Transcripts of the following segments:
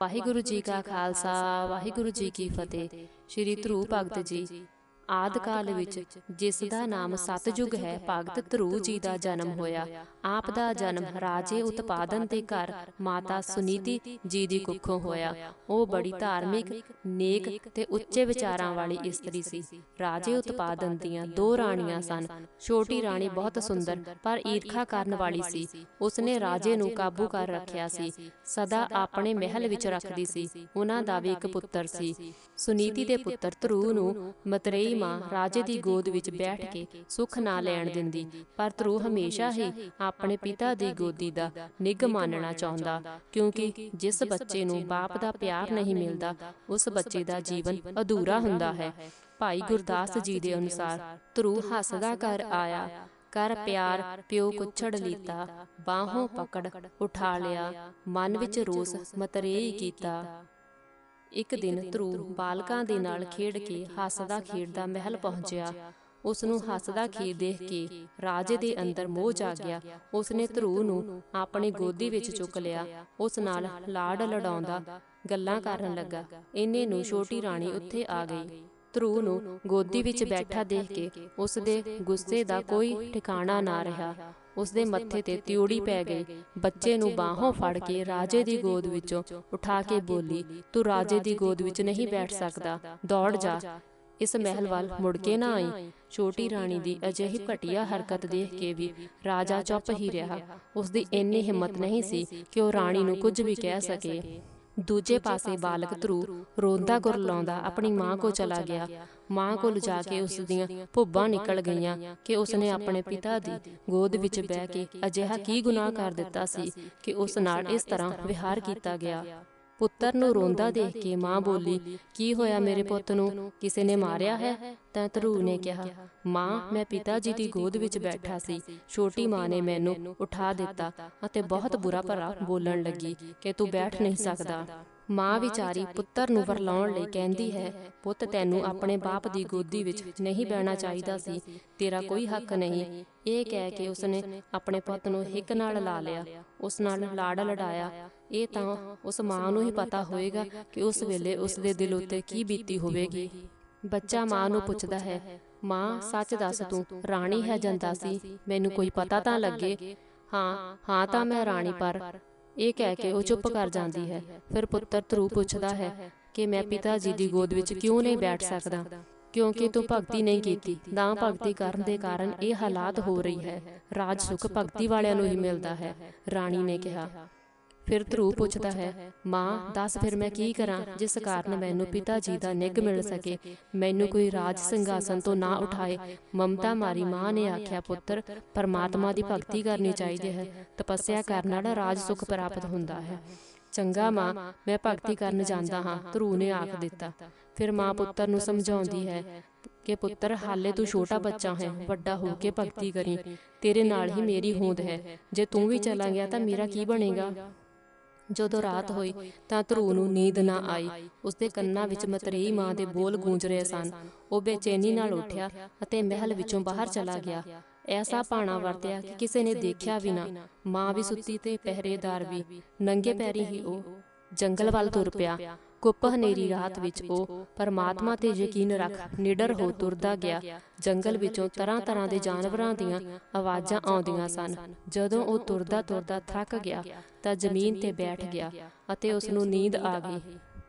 ਵਾਹਿਗੁਰੂ ਜੀ ਕਾ ਖਾਲਸਾ ਵਾਹਿਗੁਰੂ ਜੀ ਕੀ ਫਤਿਹ। ਸ਼੍ਰੀ ਧਰੂ ਭਗਤ ਜੀ ਆਦ ਕਾਲ ਵਿੱਚ ਜਿਸ ਦਾ ਨਾਮ ਸਤਜੁਗ ਹੈ, ਭਗਤ ਧਰੂ ਜੀ ਦਾ ਜਨਮ ਹੋਇਆ। ਆਪ ਦਾ ਜਨਮ ਰਾਜੇ ਉਤਪਾਦਨ ਦੇ ਘਰ ਮਾਤਾ ਸੁਨੀਤੀ ਜੀ ਦੀ ਕੁੱਖੋਂ ਹੋਇਆ। ਉਹ ਬੜੀ ਧਾਰਮਿਕ, ਨੇਕ ਤੇ ਉੱਚੇ ਵਿਚਾਰਾਂ ਵਾਲੀ ਇਸਤਰੀ ਸੀ। ਰਾਜੇ ਉਤਪਾਦਨ ਦੀਆਂ 2 ਰਾਣੀਆਂ ਸਨ। ਛੋਟੀ ਰਾਣੀ ਬਹੁਤ ਸੁੰਦਰ ਪਰ ਈਰਖਾ ਕਰਨ ਵਾਲੀ ਸੀ। ਉਸਨੇ ਰਾਜੇ ਨੂੰ ਕਾਬੂ ਕਰ ਰੱਖਿਆ ਸੀ, ਸਦਾ ਆਪਣੇ ਮਹਿਲ ਵਿੱਚ ਰੱਖਦੀ ਸੀ। ਉਹਨਾਂ ਦਾ ਵੀ ਇੱਕ ਪੁੱਤਰ ਸੀ। ਸੁਨੀਤੀ ਦੇ ਪੁੱਤਰ ਧਰੂ ਨੂੰ ਮਤਰੇਈ ਮਾਂ ਰਾਜੇ ਦੀ ਗੋਦ ਵਿੱਚ ਬੈਠ ਕੇ ਸੁੱਖ ਨਾ ਲੈਣ ਦਿੰਦੀ, ਪਰ ਧਰੂ ਹਮੇਸ਼ਾ ਹੀ ਆਪਣੇ ਪਿਤਾ ਦੀ ਗੋਦੀ ਦਾ ਨਿੱਘ ਮਾਣਨਾ ਚਾਹੁੰਦਾ, ਕਿਉਂਕਿ ਜਿਸ ਬੱਚੇ ਨੂੰ ਬਾਪ ਦਾ ਪਿਆਰ ਨਹੀਂ ਮਿਲਦਾ, ਉਸ ਬੱਚੇ ਦਾ ਜੀਵਨ ਅਧੂਰਾ ਹੁੰਦਾ ਹੈ। ਭਾਈ ਗੁਰਦਾਸ ਜੀ ਦੇ ਅਨੁਸਾਰ ਧਰੂ ਹੱਸਦਾ ਘਰ ਆਇਆ, ਕਰ ਪਿਆਰ ਪਿਓ ਕੁੱਛੜ ਲੀਤਾ, ਬਾਹੋਂ ਪਕੜ ਉਠਾ ਲਿਆ, ਮਨ ਵਿੱਚ ਰੋਸ ਮਤਰੇਈ ਕੀਤਾ। ਇੱਕ ਦਿਨ ਧਰੂ ਬਾਲਕਾਂ ਦੇ ਨਾਲ ਖੇਡ ਕੇ ਹੱਸਦਾ ਖੇਡਦਾ ਮਹਿਲ ਪਹੁੰਚਿਆ। ਉਸ ਨੂੰ ਹੱਸਦਾ ਖੇਡ ਦੇਖ ਕੇ ਰਾਜੇ ਦੇ ਅੰਦਰ ਮੋਹ ਜਾਗ ਗਿਆ। ਉਸਨੇ ਧਰੂ ਨੂੰ ਆਪਣੀ ਗੋਦੀ ਵਿੱਚ ਚੁੱਕ ਲਿਆ, ਉਸ ਨਾਲ ਲਾਡ ਲਡਾਉਂਦਾ ਗੱਲਾਂ ਕਰਨ ਲੱਗਾ। ਇੰਨੇ ਨੂੰ ਛੋਟੀ ਰਾਣੀ ਉੱਥੇ ਆ ਗਈ। ਧਰੂ ਨੂੰ ਗੋਦੀ ਵਿੱਚ ਬੈਠਾ ਦੇਖ ਕੇ ਉਸ ਦੇ ਗੁੱਸੇ ਦਾ ਕੋਈ ਠਿਕਾਣਾ ਨਾ ਰਿਹਾ। ਉਸਦੇ ਮੱਥੇ ਤੇ ਤਿਉੜੀ ਪੈ ਗਈ। ਬੱਚੇ ਨੂੰ ਬਾਹੋਂ ਫੜ ਕੇ ਰਾਜੇ ਦੀ ਗੋਦ ਵਿੱਚੋਂ ਉਠਾ ਕੇ ਬੋਲੀ, ਤੂੰ ਰਾਜੇ ਦੀ ਗੋਦ ਵਿੱਚ ਨਹੀਂ ਬੈਠ ਸਕਦਾ, ਦੌੜ ਜਾ, ਇਸ ਮਹਿਲ ਵੱਲ ਮੁੜ ਕੇ ਨਾ ਆਈ। ਛੋਟੀ ਰਾਣੀ ਦੀ ਅਜਿਹੀ ਘਟੀਆ ਹਰਕਤ ਦੇਖ ਕੇ ਵੀ ਰਾਜਾ ਚੁੱਪ ਹੀ ਰਿਹਾ। ਉਸਦੀ ਇੰਨੀ ਹਿੰਮਤ ਨਹੀਂ ਸੀ ਕਿ ਉਹ ਰਾਣੀ ਨੂੰ ਕੁਝ ਵੀ ਕਹਿ ਸਕੇ। ਦੂਜੇ ਪਾਸੇ ਬਾਲਕ ਧਰੂ ਰੋਂਦਾ ਕੁਰਲਾਉਂਦਾ ਆਪਣੀ ਮਾਂ ਕੋਲ ਚਲਾ ਗਿਆ। ਮਾਂ ਕੋਲ ਜਾ ਕੇ ਉਸ ਦੀਆਂ ਭੁੱਬਾਂ ਨਿਕਲ ਗਈਆਂ ਕਿ ਉਸਨੇ ਆਪਣੇ ਪਿਤਾ ਦੀ ਗੋਦ ਵਿੱਚ ਬਹਿ ਕੇ ਅਜਿਹਾ ਕੀ ਗੁਨਾਹ ਕਰ ਦਿੱਤਾ ਸੀ ਕਿ ਉਸ ਨਾਲ ਇਸ ਤਰ੍ਹਾਂ ਵਿਹਾਰ ਕੀਤਾ ਗਿਆ। ਪੁੱਤਰ ਨੂੰ ਰੋਂਦਾ ਦੇਖ ਕੇ ਮਾਂ ਬੋਲੀ, ਕੀ ਹੋਇਆ ਮੇਰੇ ਪੁੱਤ ਨੂੰ, ਕਿਸੇ ਨੇ ਮਾਰਿਆ ਹੈ? ਤਾਂ ਧਰੂ ਨੇ ਕਿਹਾ, ਮਾਂ ਮੈਂ ਪਿਤਾ ਜੀ ਦੀ ਗੋਦ ਵਿੱਚ ਬੈਠਾ ਸੀ, ਛੋਟੀ ਮਾਂ ਨੇ ਮੈਨੂੰ ਉਠਾ ਦਿੱਤਾ ਅਤੇ ਬਹੁਤ ਬੁਰਾ ਭਲਾ ਬੋਲਣ ਲੱਗੀ ਕਿ ਤੂੰ ਬੈਠ ਨਹੀਂ ਸਕਦਾ। ਮਾਂ ਵਿਚਾਰੀ ਪੁੱਤਰ ਨੂੰ ਵਰਲਾਉਣ ਲਈ ਕਹਿੰਦੀ ਹੈ, ਪੁੱਤ ਤੈਨੂੰ ਆਪਣੇ ਬਾਪ ਦੀ ਗੋਦੀ ਵਿੱਚ ਨਹੀਂ ਬਹਿਣਾ ਚਾਹੀਦਾ ਸੀ, ਤੇਰਾ ਕੋਈ ਹੱਕ ਨਹੀਂ। ਇਹ ਕਹਿ ਕੇ ਉਸਨੇ ਆਪਣੇ ਪੁੱਤ ਨੂੰ ਹਿੱਕ ਨਾਲ ਲਾ ਲਿਆ, ਉਸ ਨਾਲ ਲਾੜ ਲਡਾਇਆ। ਇਹ ਤਾਂ ਉਸ ਮਾਂ ਨੂੰ ਹੀ ਪਤਾ ਹੋਵੇਗਾ ਕਿ ਉਸ ਵੇਲੇ ਉਸਦੇ ਦਿਲ ਉੱਤੇ ਕੀ ਬੀਤੀ ਹੋਵੇਗੀ। ਬੱਚਾ ਮਾਂ ਨੂੰ ਪੁੱਛਦਾ ਹੈ, ਮਾਂ ਸੱਚ ਦੱਸ, ਤੂੰ ਰਾਣੀ ਹੈ ਜੰਦਾਸੀ, ਮੈਨੂੰ ਕੋਈ ਪਤਾ ਤਾਂ ਲੱਗੇ। ਹਾਂ ਤਾਂ ਮੈਂ ਰਾਣੀ, ਪਰ ਇਹ ਕਹਿ ਕੇ ਉਹ ਚੁੱਪ ਕਰ ਜਾਂਦੀ ਹੈ। ਫਿਰ ਪੁੱਤਰ ਧਰੂ ਪੁੱਛਦਾ ਹੈ ਕਿ ਮੈਂ ਪਿਤਾ ਜੀ ਦੀ ਗੋਦ ਵਿੱਚ ਕਿਉਂ ਨਹੀਂ ਬੈਠ ਸਕਦਾ? ਕਿਉਂਕਿ ਤੂੰ ਭਗਤੀ ਨਹੀਂ ਕੀਤੀ। ਨਾ ਭਗਤੀ ਕਰਨ ਦੇ ਕਾਰਨ ਇਹ ਹਾਲਾਤ ਹੋ ਰਹੀ ਹੈ। ਰਾਜ ਸੁਖ ਭਗਤੀ ਵਾਲਿਆਂ ਨੂੰ ਹੀ ਮਿਲਦਾ ਹੈ, ਰਾਣੀ ਨੇ ਕਿਹਾ। ਫਿਰ ਧਰੂ ਪੁੱਛਦਾ ਹੈ, ਮਾਂ ਦੱਸ ਫਿਰ ਮੈਂ ਕੀ ਕਰਾਂ ਜਿਸ ਕਾਰਨ ਮੈਨੂੰ ਪਿਤਾ ਜੀ ਦਾ ਨਿੱਘ ਮਿਲ ਸਕੇ, ਮੈਨੂੰ ਕੋਈ ਰਾਜ ਸਿੰਘਾਸਨ ਤੋਂ ਨਾ ਉਠਾਏ। ਮਮਤਾ ਮਾਰੀ ਮਾਂ ਨੇ ਆਖਿਆ, ਪੁੱਤਰ ਪਰਮਾਤਮਾ ਦੀ ਭਗਤੀ ਕਰਨੀ ਚਾਹੀਦੀ ਹੈ, ਤਪੱਸਿਆ ਕਰਨ ਨਾਲ ਰਾਜ ਸੁਖ ਪ੍ਰਾਪਤ ਹੁੰਦਾ ਹੈ। ਚੰਗਾ ਮਾਂ, ਮੈਂ ਭਗਤੀ ਕਰਨ ਜਾਂਦਾ ਹਾਂ, ਧਰੂ ਨੇ ਆਖ ਦਿੱਤਾ। ਫਿਰ ਮਾਂ ਪੁੱਤਰ ਨੂੰ ਸਮਝਾਉਂਦੀ ਹੈ ਕਿ ਪੁੱਤਰ ਹਾਲੇ ਤੂੰ ਛੋਟਾ ਬੱਚਾ ਹੈ, ਵੱਡਾ ਹੋ ਕੇ ਭਗਤੀ ਕਰੀ, ਤੇਰੇ ਨਾਲ ਹੀ ਮੇਰੀ ਹੋਂਦ ਹੈ, ਜੇ ਤੂੰ ਵੀ ਚਲਾ ਗਿਆ ਤਾਂ ਮੇਰਾ ਕੀ ਬਣੇਗਾ? ਜਦੋਂ ਰਾਤ ਹੋਈ ਤਾਂ ਧਰੂ ਨੂੰ ਨੀਂਦ ਨਾ ਆਈ। ਉਸਦੇ ਕੰਨਾਂ ਵਿੱਚ ਮਤਰੇਈ ਮਾਂ ਦੇ ਬੋਲ ਗੂੰਜ ਰਹੇ ਸਨ। ਉਹ ਬੇਚੈਨੀ ਨਾਲ ਉੱਠਿਆ ਅਤੇ ਮਹਿਲ ਵਿੱਚੋਂ ਬਾਹਰ ਚਲਾ ਗਿਆ। ਐਸਾ ਭਾਣਾ ਵਰਤਿਆ ਕਿ ਕਿਸੇ ਨੇ ਦੇਖਿਆ ਵੀ ਨਾ। ਮਾਂ ਵੀ ਸੁੱਤੀ ਤੇ ਪਹਿਰੇਦਾਰ ਵੀ। ਨੰਗੇ ਪੈਰੀ ਹੀ ਉਹ ਜੰਗਲ ਵੱਲ ਤੁਰ ਪਿਆ। ਕੁੱਪ ਹਨੇਰੀ ਰਾਤ ਵਿੱਚ ਉਹ ਪਰਮਾਤਮਾ ਤੇ ਯਕੀਨ ਰੱਖ ਨਿਡਰ ਹੋ ਤੁਰਦਾ ਗਿਆ। ਜੰਗਲ ਵਿੱਚੋਂ ਤਰ੍ਹਾਂ ਤਰ੍ਹਾਂ ਦੇ ਜਾਨਵਰਾਂ ਦੀਆਂ ਆਵਾਜ਼ਾਂ ਆਉਂਦੀਆਂ ਸਨ। ਜਦੋਂ ਉਹ ਤੁਰਦਾ ਤੁਰਦਾ ਥੱਕ ਗਿਆ ਤਾਂ ਜ਼ਮੀਨ ਤੇ ਬੈਠ ਗਿਆ ਅਤੇ ਉਸ ਨੂੰ ਨੀਂਦ ਆ ਗਈ।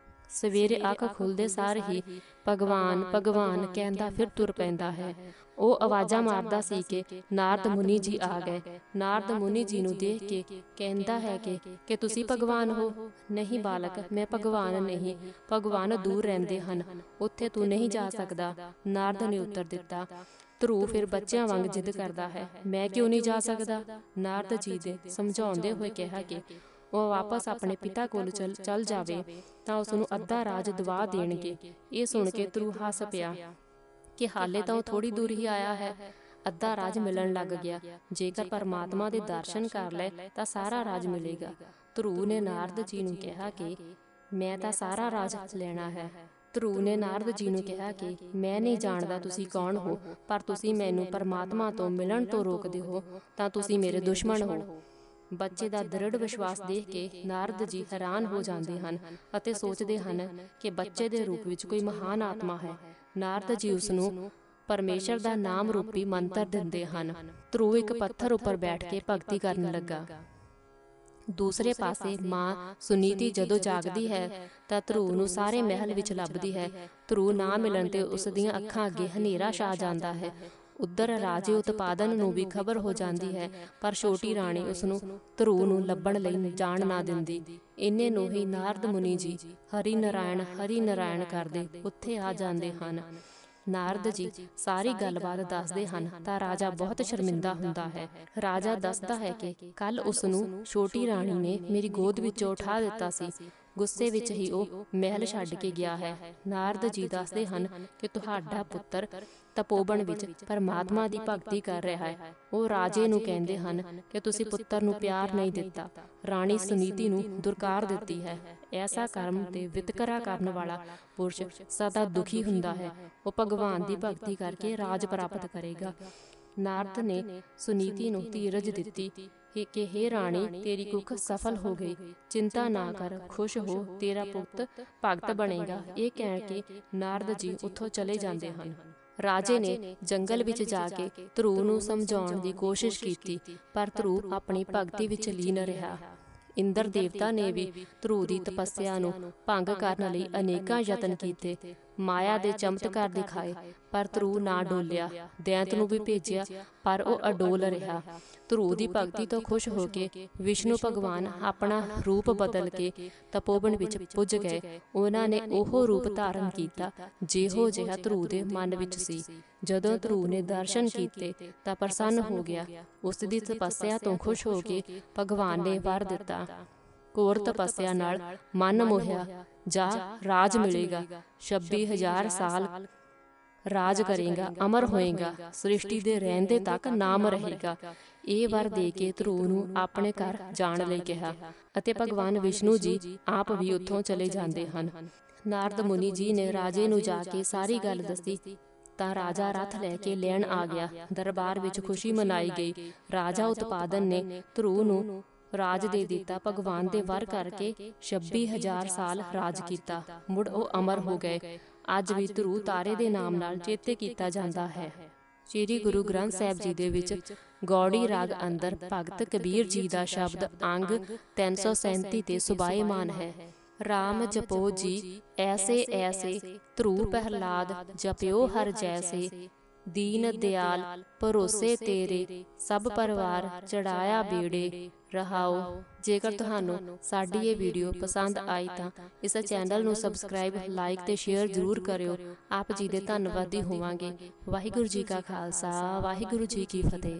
ਸਵੇਰੇ ਅੱਖ ਖੁੱਲ੍ਹਦੇ ਸਾਰ ਹੀ ਭਗਵਾਨ ਭਗਵਾਨ ਕਹਿੰਦਾ ਫਿਰ ਤੁਰ ਪੈਂਦਾ ਹੈ। ਉਹ ਆਵਾਜ਼ਾਂ ਮਾਰਦਾ ਸੀ ਕਿ ਨਾਰਦ ਮੁਨੀ ਜੀ ਆ ਗਏ। ਨਾਰਦ ਮੁਨੀ ਜੀ ਨੂੰ ਦੇਖ ਕੇ ਕਹਿੰਦਾ ਹੈ ਕਿ ਤੁਸੀਂ ਭਗਵਾਨ ਹੋ? ਨਹੀਂ ਬਾਲਕ, ਮੈਂ ਭਗਵਾਨ ਨਹੀਂ, ਭਗਵਾਨ ਦੂਰ ਰਹਿੰਦੇ ਹਨ, ਉੱਥੇ ਤੂੰ ਨਹੀਂ ਜਾ ਸਕਦਾ, ਨਾਰਦ ਨੇ ਉੱਤਰ ਦਿੱਤਾ। ਧਰੂ ਫਿਰ ਬੱਚਿਆਂ ਵਾਂਗ ਜਿੱਦ ਕਰਦਾ ਹੈ, ਮੈਂ ਕਿਉਂ ਨਹੀਂ ਜਾ ਸਕਦਾ? ਨਾਰਦ ਜੀ ਦੇ ਸਮਝਾਉਂਦੇ ਹੋਏ ਕਿਹਾ ਕਿ ਉਹ ਵਾਪਸ ਆਪਣੇ ਪਿਤਾ ਕੋਲ ਚੱਲ ਜਾਵੇ ਤਾਂ ਉਸ ਨੂੰ ਅੱਧਾ ਰਾਜ ਦਵਾ ਦੇਣਗੇ। ਇਹ ਸੁਣ ਕੇ ਧਰੂ ਹੱਸ ਪਿਆ ਕਿ ਹਾਲੇ ਤਾਂ ਉਹ ਥੋੜੀ ਦੂਰ ਹੀ ਆਇਆ ਹੈ, ਅੱਧਾ ਰਾਜ ਮਿਲਣ ਲੱਗ ਗਿਆ। ਜੇਕਰ ਪਰਮਾਤਮਾ ਦੇ ਦਰਸ਼ਨ ਕਰ ਲੈ ਤਾਂ ਸਾਰਾ ਰਾਜ ਮਿਲੇਗਾ। ਧਰੂ ਨੇ ਨਾਰਦ ਜੀ ਨੂੰ ਕਿਹਾ ਕਿ ਮੈਂ ਤਾਂ ਸਾਰਾ ਰਾਜ ਲੈਣਾ ਹੈ। ਧਰੂ ਨੇ ਨਾਰਦ ਜੀ ਨੂੰ ਕਿਹਾ ਕਿ ਮੈਂ ਨਹੀਂ ਜਾਣਦਾ ਤੁਸੀਂ ਕੌਣ ਹੋ, ਪਰ ਤੁਸੀਂ ਮੈਨੂੰ ਪਰਮਾਤਮਾ ਤੋਂ ਮਿਲਣ ਤੋਂ ਰੋਕਦੇ ਹੋ ਤਾਂ ਤੁਸੀਂ ਮੇਰੇ ਦੁਸ਼ਮਣ ਹੋ। ਬੱਚੇ ਦਾ ਦ੍ਰਿੜ ਵਿਸ਼ਵਾਸ ਦੇਖ ਕੇ ਨਾਰਦ ਜੀ ਹੈਰਾਨ ਹੋ ਜਾਂਦੇ ਹਨ ਅਤੇ ਸੋਚਦੇ ਹਨ ਕਿ ਬੱਚੇ ਦੇ ਰੂਪ ਵਿੱਚ ਕੋਈ ਮਹਾਨ ਆਤਮਾ ਹੈ। ਨਾਰਦ ਜੀ ਉਸ ਨੂੰ ਪਰਮੇਸ਼ਰ ਦਾ ਨਾਮ ਰੂਪੀ ਮੰਤਰ ਦਿੰਦੇ ਹਨ। ਧਰੂ ਇੱਕ ਪੱਥਰ ਉੱਪਰ ਬੈਠ ਕੇ ਭਗਤੀ ਕਰਨ ਲੱਗਾ। ਦੂਸਰੇ ਪਾਸੇ ਮਾਂ ਸੁਨੀਤੀ ਜਦੋਂ ਜਾਗਦੀ ਹੈ ਤਾਂ ਧਰੂ ਨੂੰ ਸਾਰੇ ਮਹਿਲ ਵਿੱਚ ਲੱਭਦੀ ਹੈ। ਧਰੂ ਨਾ ਮਿਲਣ ਤੇ ਉਸ ਦੀਆਂ ਅੱਖਾਂ ਅੱਗੇ ਹਨੇਰਾ ਛਾ ਜਾਂਦਾ ਹੈ। ਉੱਧਰ ਰਾਜੇ ਉਤਪਾਦਨ ਨੂੰ ਵੀ ਖਬਰ ਹੋ ਜਾਂਦੀ ਹੈ, ਪਰ ਛੋਟੀ ਰਾਣੀ ਉਸ ਨੂੰ ਧਰੂ ਨੂੰ ਲੱਭਣ ਲਈ ਜਾਣ ਨਾ ਦਿੰਦੀ। ਇੰਨੇ ਨੂੰ ਹੀ ਨਾਰਦ ਮੁਨੀ ਜੀ ਹਰੀ ਨਾਰਾਇਣ ਕਰਦੇ ਉੱਥੇ ਆ ਜਾਂਦੇ ਹਨ। ਨਾਰਦ ਜੀ ਸਾਰੀ ਗੱਲਬਾਤ ਦੱਸਦੇ ਹਨ ਤਾਂ ਰਾਜਾ ਬਹੁਤ ਸ਼ਰਮਿੰਦਾ ਹੁੰਦਾ ਹੈ। ਰਾਜਾ ਦੱਸਦਾ ਹੈ ਕਿ ਕੱਲ ਉਸ ਨੂੰ ਛੋਟੀ ਰਾਣੀ ਨੇ ਮੇਰੀ ਗੋਦ ਵਿੱਚੋਂ ਉਠਾ ਦਿੱਤਾ ਸੀ। ਗੁੱਸੇ ਵਿੱਚ ਹੀ ਉਹ ਮਹਿਲ ਛੱਡ ਕੇ ਗਿਆ ਹੈ। ਨਾਰਦ ਜੀ ਦੱਸਦੇ ਹਨ ਕਿ ਤੁਹਾਡਾ ਪੁੱਤਰ ਤਪੋਬਨ ਵਿੱਚ ਪਰਮਾਤਮਾ ਦੀ ਭਗਤੀ ਕਰ ਰਿਹਾ ਹੈ। ਉਹ ਰਾਜੇ ਨੂੰ ਕਹਿੰਦੇ ਹਨ ਕਿ ਤੁਸੀਂ ਪੁੱਤਰ ਨੂੰ ਪਿਆਰ ਨਹੀਂ ਦਿੱਤਾ, ਰਾਣੀ ਸੁਨੀਤੀ ਨੂੰ ਦੁਰਕਾਰ ਦਿੱਤੀ ਹੈ। ਐਸਾ ਕਰਮ ਤੇ ਵਿਤਕਰਾ ਕਰਨ ਵਾਲਾ ਪੁਰਸ਼ ਸਦਾ ਦੁਖੀ ਹੁੰਦਾ ਹੈ। ਉਹ ਭਗਵਾਨ ਦੀ ਭਗਤੀ ਕਰਕੇ ਰਾਜ ਪ੍ਰਾਪਤ ਕਰੇਗਾ। ਨਾਰਦ ਨੇ ਸੁਨੀਤੀ ਨੂੰ ਧੀਰਜ ਦਿੱਤੀ ਕਿ ਹੇ ਰਾਣੀ, ਤੇਰੀ ਕੁੱਖ ਸਫਲ ਹੋ ਗਈ, ਚਿੰਤਾ ਨਾ ਕਰ, ਖੁਸ਼ ਹੋ, ਤੇਰਾ ਪੁੱਤ ਭਗਤ ਬਣੇਗਾ। ਇਹ ਕਹਿ ਕੇ ਨਾਰਦ ਜੀ ਉੱਥੋਂ ਚਲੇ ਜਾਂਦੇ ਹਨ। ਰਾਜੇ ਨੇ ਜੰਗਲ ਵਿੱਚ ਜਾ ਕੇ ਧਰੂ ਨੂੰ ਸਮਝਾਉਣ ਦੀ ਕੋਸ਼ਿਸ਼ ਕੀਤੀ, ਪਰ ਧਰੂ ਆਪਣੀ ਭਗਤੀ ਵਿੱਚ ਲੀਨ ਰਿਹਾ। ਇੰਦਰ ਦੇਵਤਾ ਨੇ ਵੀ ਧਰੂ ਦੀ ਤਪੱਸਿਆ ਨੂੰ ਭੰਗ ਕਰਨ ਲਈ ਅਨੇਕਾਂ ਯਤਨ ਕੀਤੇ, ਮਾਇਆ ਦੇ ਚਮਤਕਾਰ ਦਿਖਾਏ, ਪਰ ਧਰੂ ਨਾ ਡੋਲਿਆ। ਦੈਂਤ ਨੂੰ ਵੀ ਭੇਜਿਆ, ਪਰ ਉਹ ਅਡੋਲ ਰਿਹਾ। ਧਰੂ ਦੀ ਭਗਤੀ ਤੋਂ ਖੁਸ਼ ਹੋ ਕੇ ਵਿਸ਼ਨੂੰ ਭਗਵਾਨ ਆਪਣਾ ਰੂਪ ਬਦਲ ਕੇ ਤਪੋਬਨ ਵਿੱਚ ਪੁੱਜ ਗਏ। ਉਹਨਾਂ ਨੇ ਉਹ ਰੂਪ ਧਾਰਨ ਕੀਤਾ ਜਿਹੋ ਜਿਹਾ ਧਰੂ ਦੇ ਮਨ ਵਿੱਚ ਸੀ। ਜਦੋਂ ਧਰੂ ਨੇ ਦਰਸ਼ਨ ਕੀਤੇ ਤਾਂ ਪ੍ਰਸੰਨ ਹੋ ਗਿਆ। ਉਸ ਦੀ ਤਪੱਸਿਆ ਤੋਂ ਖੁਸ਼ ਹੋ ਕੇ ਭਗਵਾਨ ਨੇ ਵਰ ਦਿੱਤਾ, ਘੋਰ ਤਪੱਸਿਆ ਨਾਲ ਮਨ ਮੋਹਿਆ ਜਾ ਰਾਜ ਮਿਲੇਗਾ, 26,000 ਸਾਲ ਰਾਜ ਕਰੇਗਾ, ਅਮਰ ਹੋਏਗਾ, ਸ੍ਰਿਸ਼ਟੀ ਦੇ ਰਹਿੰਦੇ ਤੱਕ ਨਾਮ ਰਹੇਗਾ। ਇਹ ਵਰ ਦੇ ਕੇ ਧਰੂ ਨੂੰ ਆਪਣੇ ਘਰ ਜਾਣ ਲਈ ਕਿਹਾ ਅਤੇ ਭਗਵਾਨ ਵਿਸ਼ਨੂੰ ਜੀ ਆਪ ਵੀ ਉੱਥੋਂ ਚਲੇ ਜਾਂਦੇ ਹਨ। ਨਾਰਦ ਮੁਨੀ ਜੀ ਨੇ ਰਾਜੇ ਨੂੰ ਜਾ ਕੇ ਸਾਰੀ ਗੱਲ ਦੱਸੀ ਤਾਂ ਰਾਜਾ ਰੱਥ ਲੈ ਕੇ ਲੈਣ ਆ ਗਿਆ। ਦਰਬਾਰ ਵਿੱਚ ਖੁਸ਼ੀ ਮਨਾਈ ਗਈ। ਰਾਜਾ ਉਤਪਾਦਨ ਨੇ ਧਰੂ ਨੂੰ ਰਾਜ ਦੇ ਦਿੱਤਾ। ਭਗਵਾਨ ਦੇ ਵਰ ਕਰਕੇ 26,000 ਸਾਲ ਰਾਜ ਕੀਤਾ। ਮੁੜ ਉਹ ਅਮਰ ਹੋ ਗਏ। ਅੱਜ ਵੀ ਧਰੂ ਤਾਰੇ ਦੇ ਨਾਮ ਨਾਲ ਚੇਤੇ ਕੀਤਾ ਜਾਂਦਾ ਹੈ। ਸ੍ਰੀ ਗੁਰੂ ਗ੍ਰੰਥ ਸਾਹਿਬ ਜੀ ਦੇ ਵਿੱਚ ਗੌੜੀ ਰਾਗ ਅੰਦਰ ਭਗਤ ਕਬੀਰ ਜੀ ਦਾ ਸ਼ਬਦ ਅੰਗ 337 ਤੇ ਸੁਭਾਏਮਾਨ ਹੈ। ਰਾਮ ਜਪੋ ਜੀ ਐਸੇ ਐਸੇ, ਧਰੂ ਪ੍ਰਹਲਾਦ ਜਪਿਓ ਹਰ ਜੈਸੇ, ਦੀਨ ਦਿਆਲ ਭਰੋਸੇ ਤੇਰੇ, ਸਭ ਪਰਿਵਾਰ ਚੜਾਇਆ ਬੇੜੇ ਰਹਾਓ। ਜੇਕਰ ਤੁਹਾਨੂੰ ਸਾਡੀ ਇਹ ਵੀਡੀਓ ਪਸੰਦ ਆਈ ਤਾਂ ਇਸ ਚੈਨਲ ਨੂੰ ਸਬਸਕ੍ਰਾਈਬ, ਲਾਈਕ ਤੇ ਸ਼ੇਅਰ ਜ਼ਰੂਰ ਕਰਿਓ। ਆਪ ਜੀ ਦੇ ਧੰਨਵਾਦੀ ਹੋਵਾਂਗੇ। ਵਾਹਿਗੁਰੂ ਜੀ ਕਾ ਖਾਲਸਾ, ਵਾਹਿਗੁਰੂ ਜੀ ਕੀ ਫਤਿਹ।